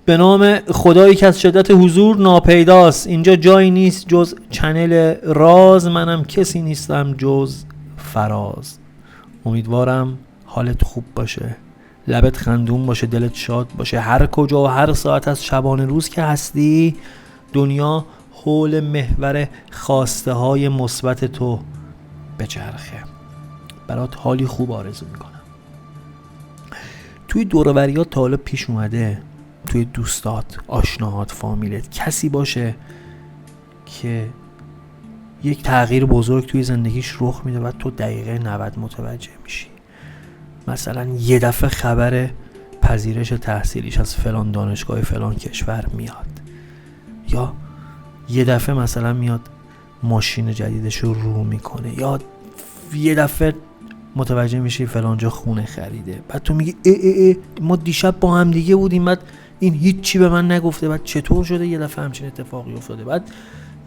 به نام خدایی که از شدت حضور ناپیداست. اینجا جایی نیست جز چنل راز، منم کسی نیستم جز فراز. امیدوارم حالت خوب باشه، لبت خندون باشه، دلت شاد باشه. هر کجا و هر ساعت از شبانه روز که هستی، دنیا حول محور خواسته های مثبت تو بچرخه. برات حالی خوب آرزو میکنم. توی دور و بریات تا حالا پیش اومده توی دوستات، آشناهات، فامیلت کسی باشه که یک تغییر بزرگ توی زندگیش رخ میده و تو دقیقه 90 متوجه میشی؟ مثلا یه دفعه خبر پذیرش تحصیلیش از فلان دانشگاه فلان کشور میاد، یا یه دفعه مثلا میاد ماشین جدیدش رو میکنه، یا یه دفعه متوجه میشی فلان جا خونه خریده. بعد تو میگی ما دیشب با هم دیگه بودیم، بعد این هیچی به من نگفته، بعد چطور شده یه دفعه همچین اتفاقی افتاده؟ بعد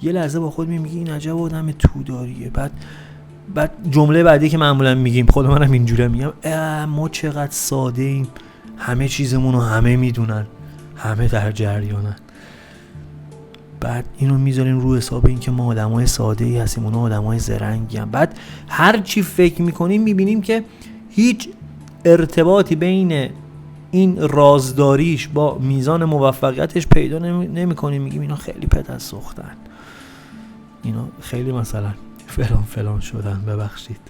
یه لحظه با خود میگی این عجب آدم توداریه. بعد جمله بعدی که معمولا میگیم، خود منم اینجوری میگم، ما چقدر ساده ایم، همه چیزمونو همه میدونن، همه در جریانن. بعد اینو میذاریم رو حساب این که ما آدمای ساده ای هستیم، اونا آدمای زرنگی هم. بعد هر چی فکر میکنیم میبینیم که هیچ ارتباطی بین این رازداریش با میزان موفقیتش پیدا نمیکنیم. میگیم اینا خیلی پدر سوختن، اینا خیلی مثلا فلان شدن. ببخشید،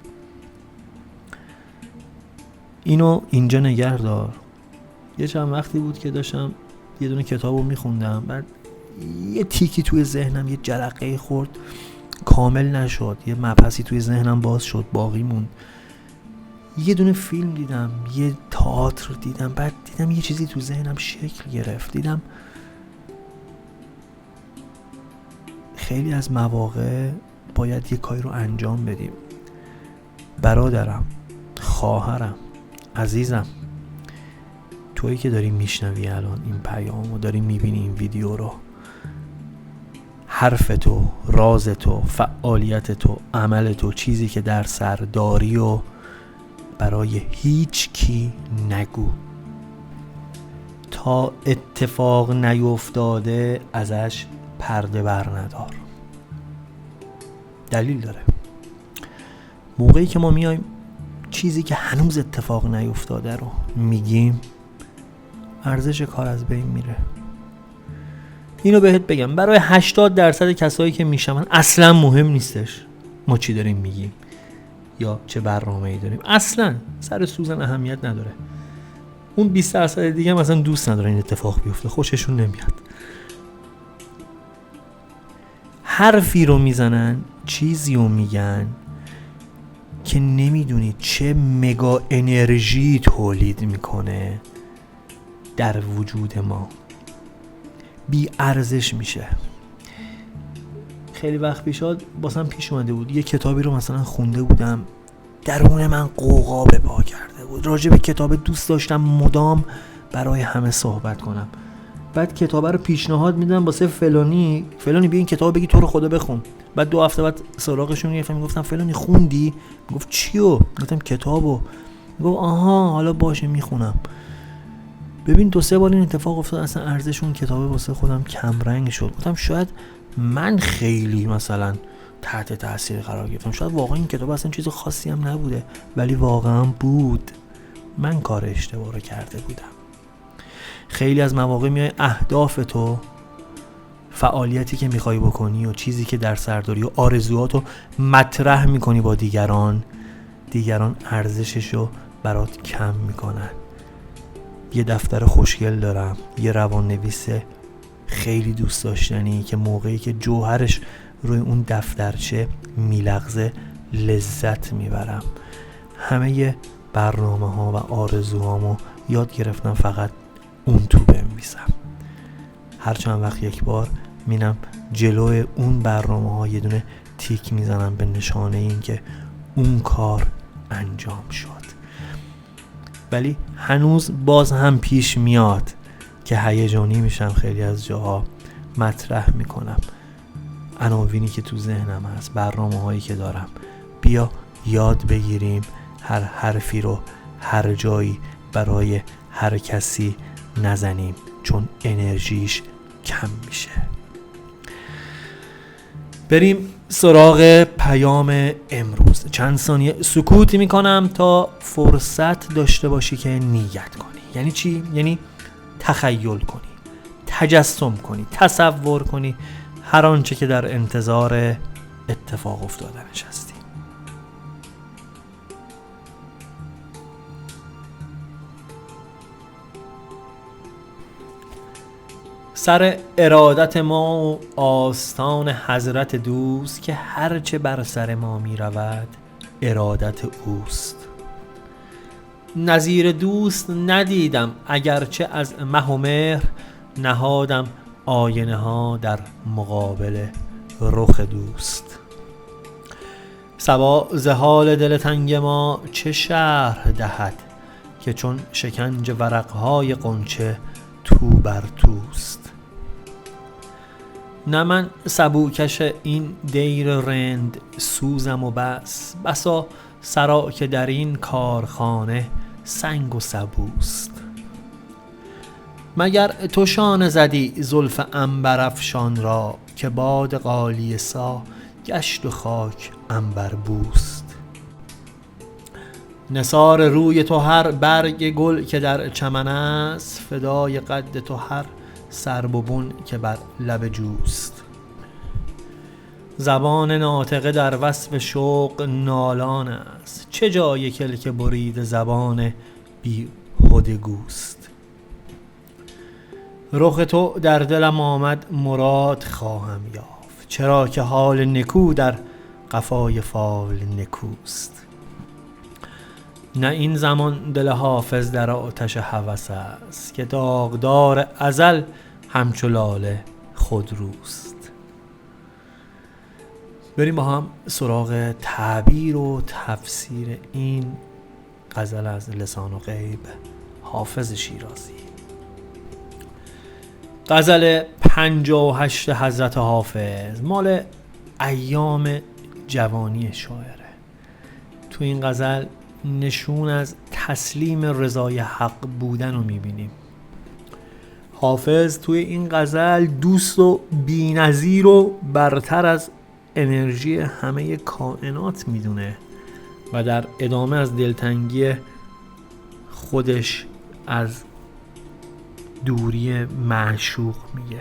اینو اینجا نگه دار. یه چند وقتی بود که داشتم یه دونه کتابو میخوندم، بعد یه تیکی توی ذهنم، یه جرقه خورد، کامل نشد، یه مبحثی توی ذهنم باز شد، باقی موند. یه دونه فیلم دیدم، یه تئاتر دیدم، بعد دیدم یه چیزی تو ذهنم شکل گرفت. دیدم خیلی از مواقع باید یه کاری رو انجام بدیم. برادرم، خواهرم، عزیزم، تویی که داری میشنوی الان این پیام و داری میبینی این ویدیو رو، حرف تو، راز تو، فعالیت تو، عمل تو، چیزی که در سر داری و برای هیچ کی نگو. تا اتفاق نیفتاده ازش پرده بر ندار. دلیل داره. موقعی که ما میایم چیزی که هنوز اتفاق نیفتاده رو میگیم، ارزش کار از بین میره. اینو بهت بگم، برای 80% کسایی که میشنون اصلا مهم نیستش ما چی داریم میگیم یا چه برنامه‌ای داریم، اصلا سر سوزن اهمیت نداره. اون 20% دیگه مثلا دوست نداره این اتفاق بیفته، خوششون نمیاد. حرفی رو میزنن، چیزی رو میگن که نمیدونی چه مگا انرژی تولید میکنه در وجود ما، بی ارزش میشه. خیلی وقت پیش اومده بود یه کتابی رو مثلا خونده بودم، درون من قوقا به پا کرده بود. راجع به کتاب دوست داشتم مدام برای همه صحبت کنم. بعد کتاب رو پیشنهاد میدم واسه فلانی بیا این کتاب بگی تو رو خدا بخون. بعد 2 هفته بعد سراغشون میرفتم میگفتم فلانی خوندی؟ میگفت چیو؟ گفتم کتابو. میگفت آها حالا باشه میخونم. ببین 2-3 بار این اتفاق افتاد، اصلا ارزش اون کتابه واسه خودم کم رنگ شد. گفتم شاید من خیلی مثلا تحت تاثیر قرار گرفتم، شاید واقعا این کتاب اصلا چیز خاصی هم نبوده، ولی واقعا بود. من کار اشتباه رو کرده بودم. خیلی از مواقع میای اهداف تو، فعالیتی که میخوای بکنی و چیزی که در سر داری و آرزوهاتو مطرح میکنی با دیگران ارزششو برات کم میکنن. یه دفتر خوشگل دارم، یه روان نویس خیلی دوست داشتنی که موقعی که جوهرش روی اون دفترچه میلغزه لذت میبرم. همه برنامه ها و آرزوهامو یاد گرفتم فقط اون تو بنویسم. هر چند وقت یک بار مینم جلوی اون برنامه ها یه دونه تیک میزنم به نشانه این که اون کار انجام شد. ولی هنوز باز هم پیش میاد که هیجانی میشم، خیلی از جاها مطرح میکنم عناوینی که تو ذهنم هست، برنامه هایی که دارم. بیا یاد بگیریم هر حرفی رو هر جایی برای هر کسی نزنیم، چون انرژیش کم میشه. بریم سراغ پیام امروز. چند ثانیه سکوت میکنم تا فرصت داشته باشی که نیت کنی. یعنی چی؟ یعنی تخیل کنی، تجسم کنی، تصور کنی هر آنچه که در انتظار اتفاق افتادنش هستی. سر ارادت ما و آستان حضرت دوست که هرچه بر سر ما می رود ارادت اوست. نظیر دوست ندیدم اگرچه از مه و مهر نهادم آینه ها در مقابل رخ دوست. صبا ز حال دل تنگ ما چه شرح دهد که چون شکنج ورقهای غنچه تو بر توست. نه من سبوکش این دیر رند سوزم و بس، بسا سرا که در این کارخانه سنگ و سبوست. مگر تو شانه زدی زلف عنبرافشان را که باد غالیه سا گشت و خاک عنبر بوست. نثار روی تو هر برگ گل که در چمن است، فدای قد تو هر سرو و بن که بر لب جوست. زبان ناطقه در وصف شوق نالان است، چه جای کلک برید زبان بیهده گوست. رخ تو در دلم آمد مراد خواهم یافت، چرا که حال نکو در قفای فال نکوست. نه این زمان دل حافظ در آتش هوس است که داغدار ازل همچو لاله خودروست. بریم با هم سراغ تعبیر و تفسیر این غزل از لسان و غیب حافظ شیرازی. غزل 58 حضرت حافظ مال ایام جوانی شاعره. تو این غزل نشون از تسلیم رضای حق بودن رو میبینیم. حافظ توی این غزل دوست و بی‌نظیر و برتر از انرژی همه کائنات میدونه و در ادامه از دلتنگی خودش از دوری معشوق میگه.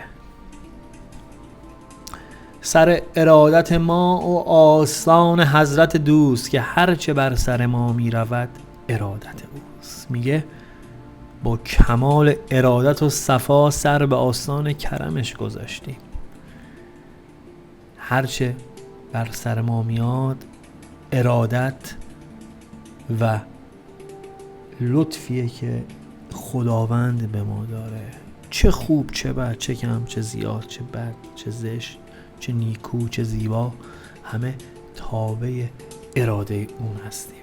سر ارادت ما و آستان حضرت دوست که هرچه بر سر ما می رود ارادت اوست. میگه با کمال ارادت و صفا سر به آستان کرمش گذاشتیم. هرچه بر سر ما میاد ارادت و لطفیه که خداوند به ما داره. چه خوب چه بد، چه کم چه زیاد، چه بد چه زشت، چه نیکو چه زیبا، همه تابع اراده اون هستیم.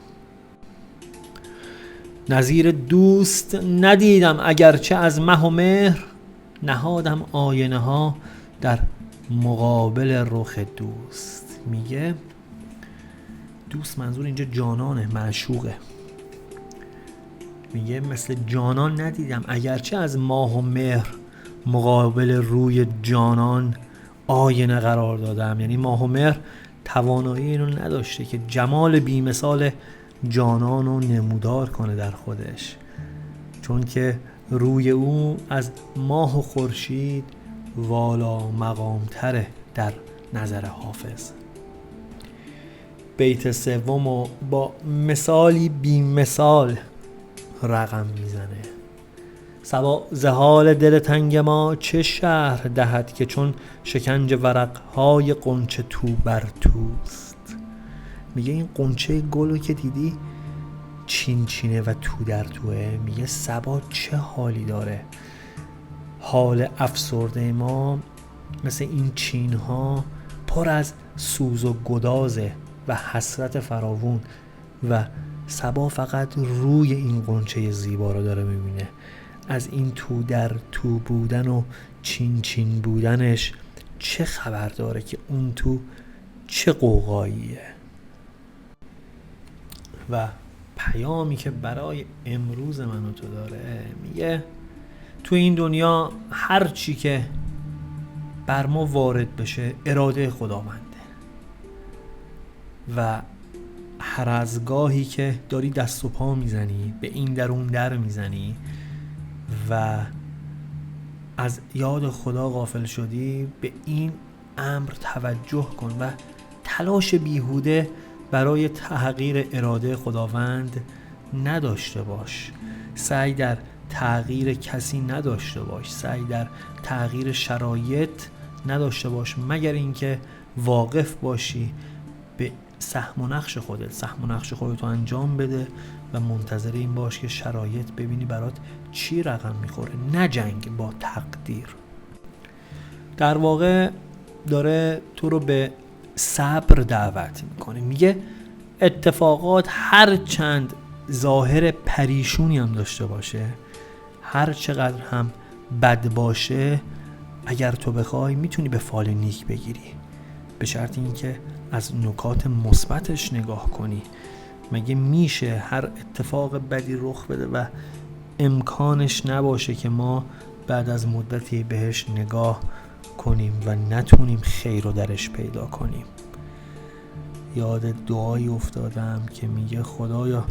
نظیر دوست ندیدم اگرچه از مه و مهر نهادم آینه ها در مقابل رخ دوست. میگه دوست منظور اینجا جانانه، معشوقه. میگه مثل جانان ندیدم اگرچه از ماه و مهر مقابل روی جانان آینه قرار دادم. یعنی ماه و مهر توانایی اینو نداشته که جمال بی‌مثال جانان رو نمودار کنه در خودش، چون که روی او از ماه و خورشید والا مقام‌تره در نظر حافظ. بیت سومو با مثالی بی‌مثال رقم میزنه. صبا ز حال دل تنگ ما چه شرح دهد که چون شکنج ورقهای غنچه تو بر توست. میگه این غنچه گلو که دیدی چین چینه و تو در توه. میگه صبا چه حالی داره. حال افسرده ما مثل این چین ها پر از سوز و گدازه و حسرت فراوون و صبا فقط روی این غنچه زیبا رو داره میبینه. از این تو در تو بودن و چین چین بودنش چه خبر داره که اون تو چه قوقاییه. و پیامی که برای امروز من و تو داره میگه تو این دنیا هر چی که بر ما وارد بشه اراده خداونده و هر از گاهی که داری دست و پا میزنی به این در اون در میزنی و از یاد خدا غافل شدی، به این امر توجه کن و تلاش بیهوده برای تغییر اراده خداوند نداشته باش. سعی در تغییر کسی نداشته باش، سعی در تغییر شرایط نداشته باش، مگر اینکه واقف باشی به سهم و نقش خودت. سهم و نقش خودت رو انجام بده و منتظر این باش که شرایط ببینی برات چی رقم میخوره، نه جنگ با تقدیر. در واقع داره تو رو به صبر دعوت میکنه. میگه اتفاقات هر چند ظاهر پریشونی هم داشته باشه، هر چقدر هم بد باشه، اگر تو بخوای میتونی به فال نیک بگیری، به شرط اینکه از نکات مثبتش نگاه کنی. مگه میشه هر اتفاق بدی رخ بده و امکانش نباشه که ما بعد از مدتی بهش نگاه کنیم و نتونیم خیر رو درش پیدا کنیم؟ یاد دعایی افتادم که میگه خدایا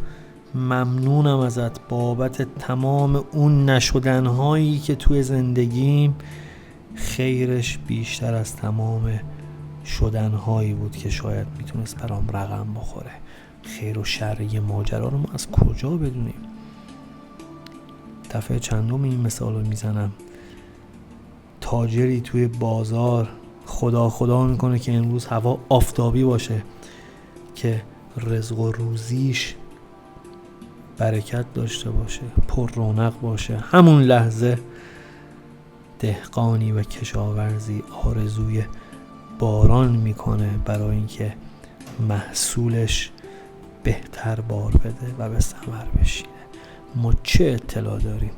ممنونم ازت بابت تمام اون نشدنهایی که توی زندگیم خیرش بیشتر از تمام شدنهایی بود که شاید میتونست برام رقم بخوره. خیر و شر یه ماجرا رو ما از کجا بدونیم؟ دفعه چندم این مثال رو میزنم. تاجری توی بازار خدا میکنه که امروز هوا آفتابی باشه که رزق و روزیش برکت داشته باشه، پر رونق باشه. همون لحظه دهقانی و کشاورزی آرزوی باران میکنه برای اینکه محصولش بهتر بار بده و به ثمر بشینه. ما چه اطلاع داریم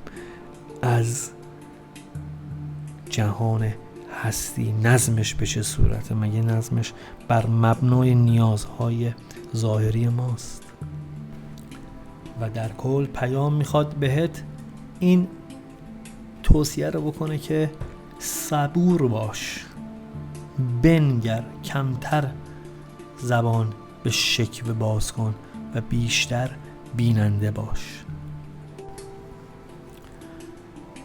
از جهان هستی؟ نظمش به چه صورته؟ مگه نظمش بر مبنای نیازهای ظاهری ماست؟ و در کل پیام میخواد بهت این توصیه رو بکنه که صبور باش، بنگر، کمتر زبان به شکوه باز کن و بیشتر بیننده باش.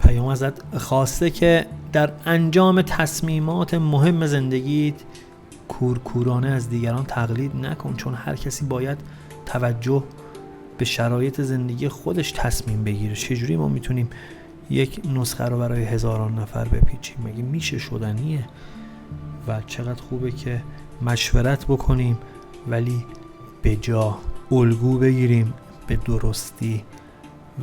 پیام ازت خواسته که در انجام تصمیمات مهم زندگیت کورکورانه از دیگران تقلید نکن، چون هر کسی باید توجه به شرایط زندگی خودش تصمیم بگیره. چجوری ما میتونیم یک نسخه رو برای هزاران نفر بپیچیم؟ مگه میشه؟ شدنیه. و چقدر خوبه که مشورت بکنیم ولی به جا الگو بگیریم به درستی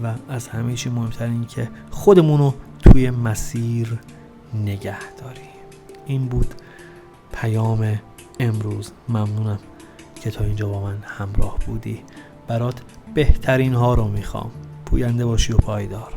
و از همه چی مهمتر این که خودمونو توی مسیر نگه داریم. این بود پیام امروز. ممنونم که تا اینجا با من همراه بودی. برات بهترین ها رو میخوام. پوینده باشی و پایدار.